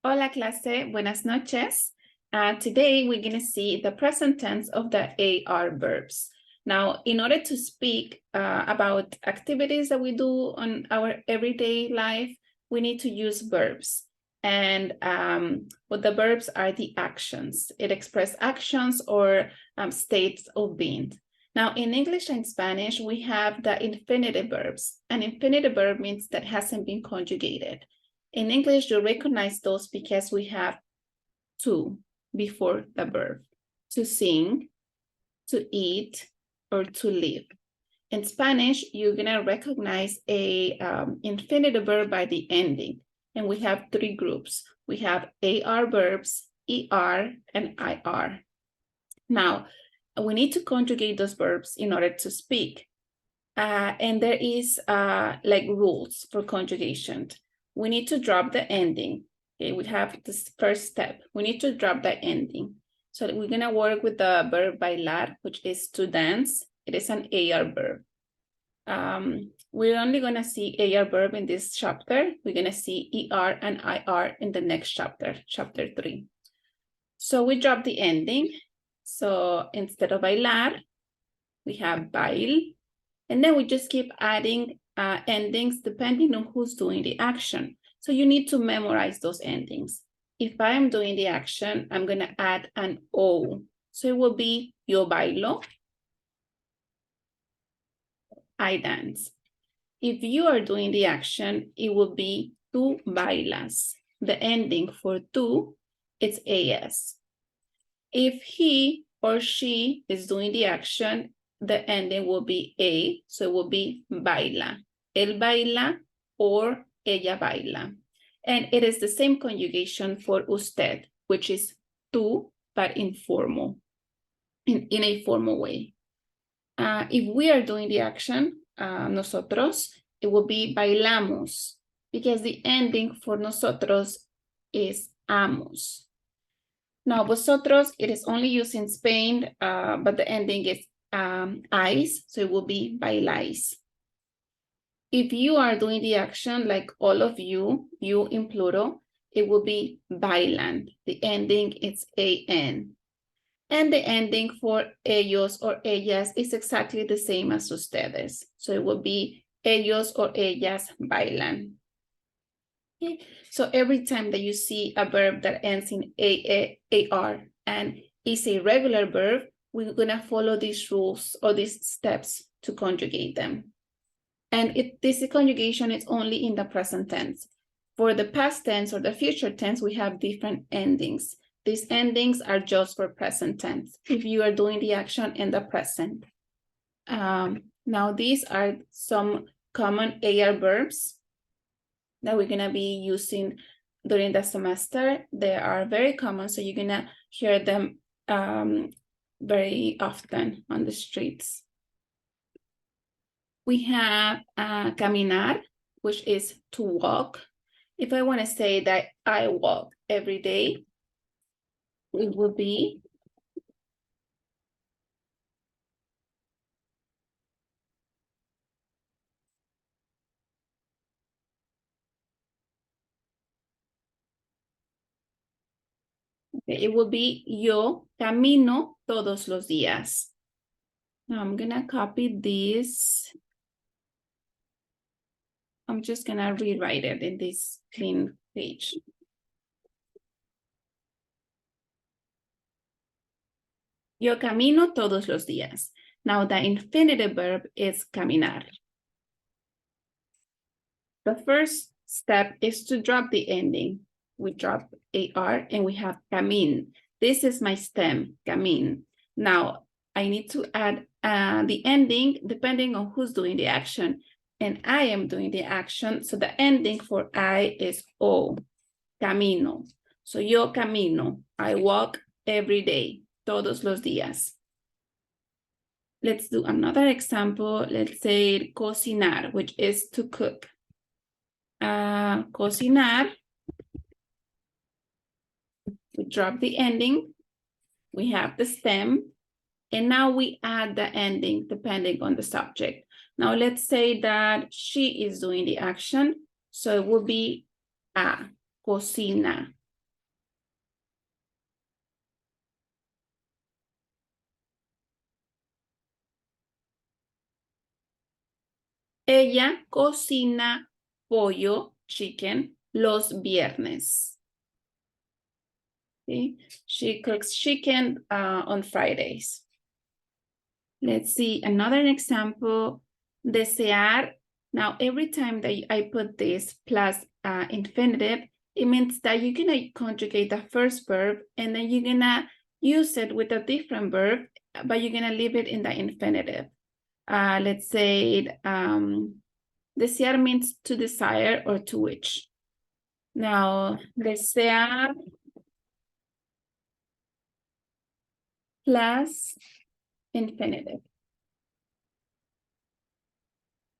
Hola clase, buenas noches. Today we're going to see the present tense of the AR verbs. Now, in order to speak about activities that we do on our everyday life, we need to use verbs. And what the verbs are the actions. It expresses actions or states of being. Now, in English and Spanish, we have the infinitive verbs. An infinitive verb means that hasn't been conjugated. In English, you recognize those because we have to before the verb. To sing, to eat, or to live. In Spanish, you're gonna recognize a infinitive verb by the ending. And we have three groups. We have AR verbs, ER, and IR. Now, we need to conjugate those verbs in order to speak. And there is like rules for conjugation. We need to drop the ending. Okay, we have this first step. We need to drop the ending. So we're gonna work with the verb bailar, which is to dance. It is an AR verb. We're only gonna see AR verb in this chapter. We're gonna see ER and IR in the next chapter, chapter 3. So we drop the ending. So instead of bailar, we have bail. And then we just keep adding endings depending on who's doing the action. So you need to memorize those endings. If I am doing the action, I'm going to add an O. So it will be yo bailo, I dance. If you are doing the action, it will be tú bailas. The ending for tú, it's AS. If he or she is doing the action, the ending will be A, so it will be baila. Él baila or ella baila. And it is the same conjugation for usted, which is tú, but informal, in a formal way. If we are doing the action, nosotros, it will be bailamos, because the ending for nosotros is amos. Now, vosotros, it is only used in Spain, but the ending is ais, so it will be bailais. If you are doing the action, like all of you in plural, it will be bailan. The ending is an. And the ending for ellos or ellas is exactly the same as ustedes. So it will be ellos or ellas bailan. Okay. So every time that you see a verb that ends in AR and is a regular verb, we're gonna follow these rules or these steps to conjugate them. And this conjugation is only in the present tense. For the past tense or the future tense, we have different endings. These endings are just for present tense, if you are doing the action in the present. Now, these are some common AR verbs that we're gonna be using during the semester. They are very common, so you're gonna hear them very often on the streets. We have caminar, which is to walk. If I want to say that I walk every day, it will be yo camino todos los días. Now I'm gonna copy this. I'm just gonna rewrite it in this clean page. Yo camino todos los días. Now the infinitive verb is caminar. The first step is to drop the ending. We drop AR and we have camin. This is my stem, camin. Now I need to add the ending depending on who's doing the action. And I am doing the action, so the ending for I is O, camino. So yo camino, I walk every day, todos los días. Let's do another example. Let's say cocinar, which is to cook. Cocinar, we drop the ending, we have the stem, and now we add the ending depending on the subject. Now let's say that she is doing the action, so it will be cocina. Ella cocina pollo, chicken, los viernes. Okay? She cooks chicken on Fridays. Let's see another example. Desear. Now, every time that I put this plus infinitive, it means that you're going to conjugate the first verb and then you're going to use it with a different verb, but you're going to leave it in the infinitive. Let's say desear means to desire or to wish. Now, desear plus infinitive.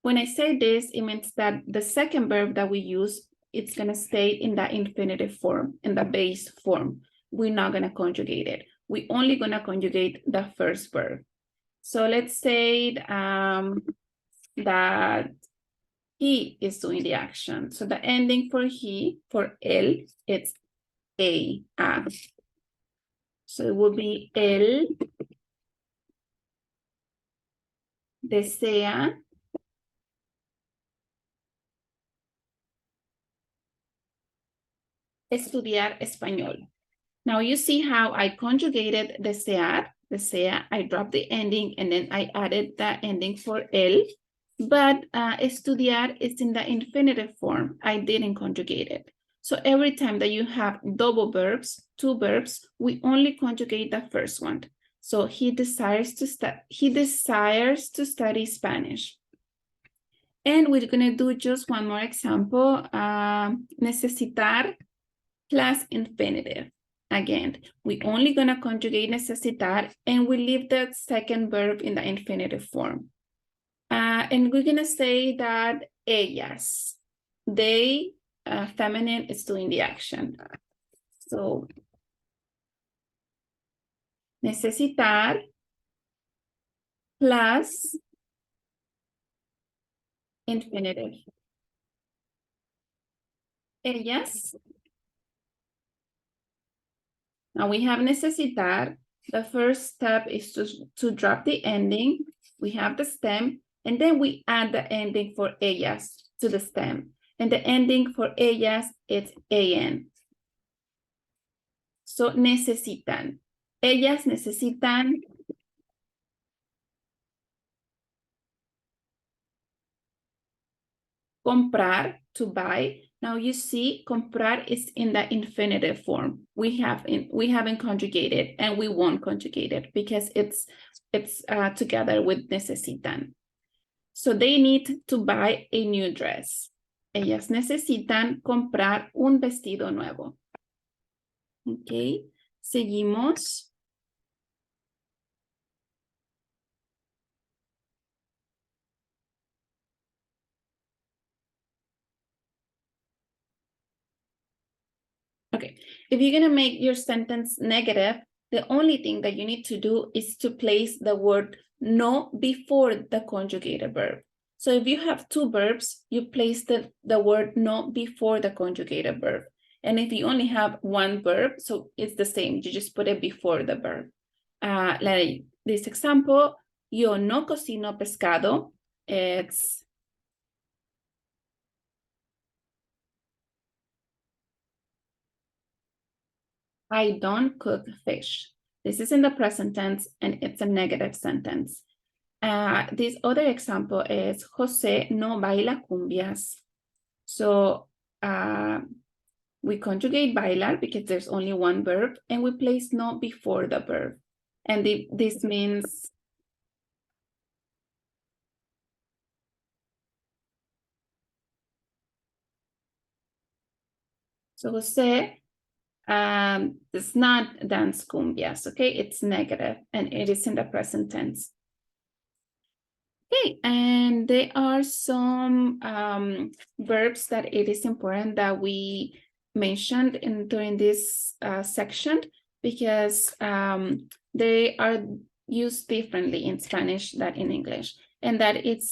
When I say this, it means that the second verb that we use, it's going to stay in the infinitive form, in the base form. We're not going to conjugate it. We're only going to conjugate the first verb. So let's say that he is doing the action. So the ending for he, for él, it's a. So it will be él desea estudiar español. Now you see how I conjugated desear, desea, I dropped the ending and then I added the ending for él, but estudiar is in the infinitive form. I didn't conjugate it. So every time that you have double verbs, two verbs, we only conjugate the first one. So he desires to study Spanish. And we're gonna do just one more example, necesitar plus infinitive. Again, we're only going to conjugate necesitar and we leave the second verb in the infinitive form. And we're going to say that ellas, they, feminine is doing the action. So, necesitar plus infinitive. Ellas. Now we have necesitar. The first step is to drop the ending. We have the stem, and then we add the ending for ellas to the stem. And the ending for ellas is an. So necesitan. Ellas necesitan comprar, to buy. Now you see, comprar is in the infinitive form. We haven't conjugated, and we won't conjugate it because it's together with necesitan. So they need to buy a new dress. Ellas necesitan comprar un vestido nuevo. Ok, seguimos. Okay, if you're gonna make your sentence negative, the only thing that you need to do is to place the word no before the conjugated verb. So if you have two verbs, you place the word no before the conjugated verb. And if you only have one verb, so it's the same, you just put it before the verb. Like this example, yo no cocino pescado, it's I don't cook fish. This is in the present tense and it's a negative sentence. This other example is José no baila cumbias. So we conjugate bailar because there's only one verb and we place no before the verb. And this means so José does not dance cumbias, okay? It's negative and it is in the present tense. Okay, and there are some verbs that it is important that we mentioned during this section because they are used differently in Spanish than in English, and that it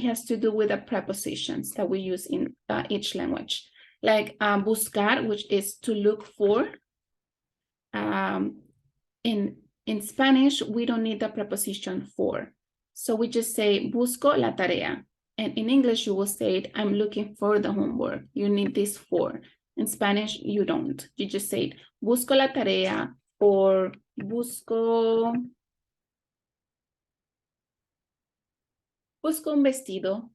has to do with the prepositions that we use in each language. Like buscar, which is to look for. In Spanish, we don't need the preposition for. So we just say busco la tarea. And in English, you will say, I'm looking for the homework. You need this for. In Spanish, you don't. You just say, busco la tarea or busco un vestido.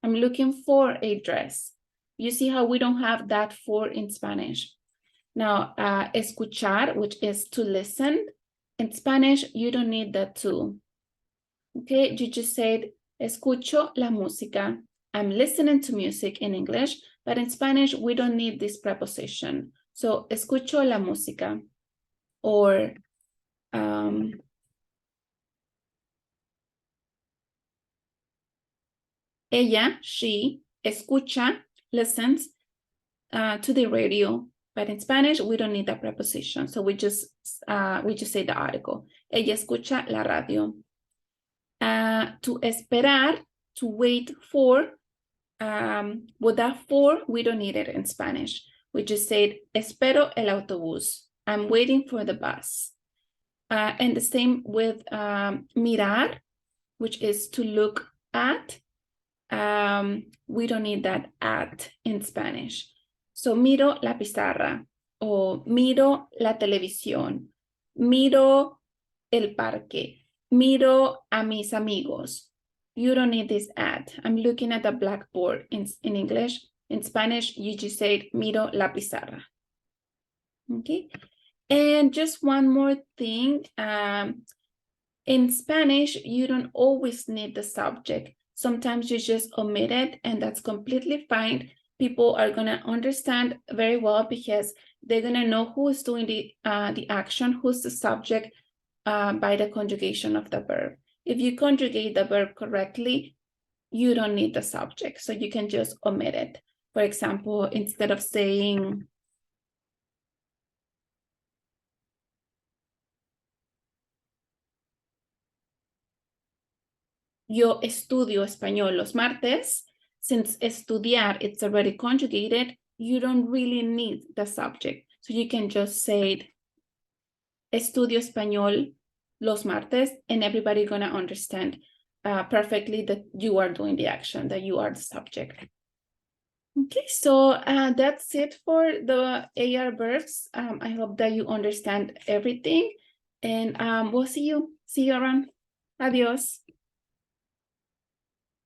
I'm looking for a dress. You see how we don't have that for in Spanish. Now, escuchar, which is to listen. In Spanish, you don't need that too. Okay, you just said, escucho la música. I'm listening to music in English, but in Spanish, we don't need this preposition. So, escucho la música. Or, ella, she, escucha, listens to the radio. But in Spanish, we don't need that preposition. So we just say the article. Ella escucha la radio. To esperar, to wait for, with that for, we don't need it in Spanish. We just said, espero el autobús. I'm waiting for the bus. And the same with mirar, which is to look at. We don't need that at in Spanish. So miro la pizarra o miro la televisión, miro el parque, miro a mis amigos. You don't need this at. I'm looking at the blackboard in English. In Spanish, you just say miro la pizarra. Okay. And just one more thing. In Spanish, you don't always need the subject. Sometimes you just omit it, and that's completely fine. People are going to understand very well because they're going to know who is doing the action, who's the subject by the conjugation of the verb. If you conjugate the verb correctly, you don't need the subject, so you can just omit it. For example, instead of saying, yo estudio español los martes, since estudiar, it's already conjugated, you don't really need the subject. So you can just say, estudio español los martes, and everybody gonna understand perfectly that you are doing the action, that you are the subject. Okay, so that's it for the AR verbs. I hope that you understand everything, and we'll see you around. Adios.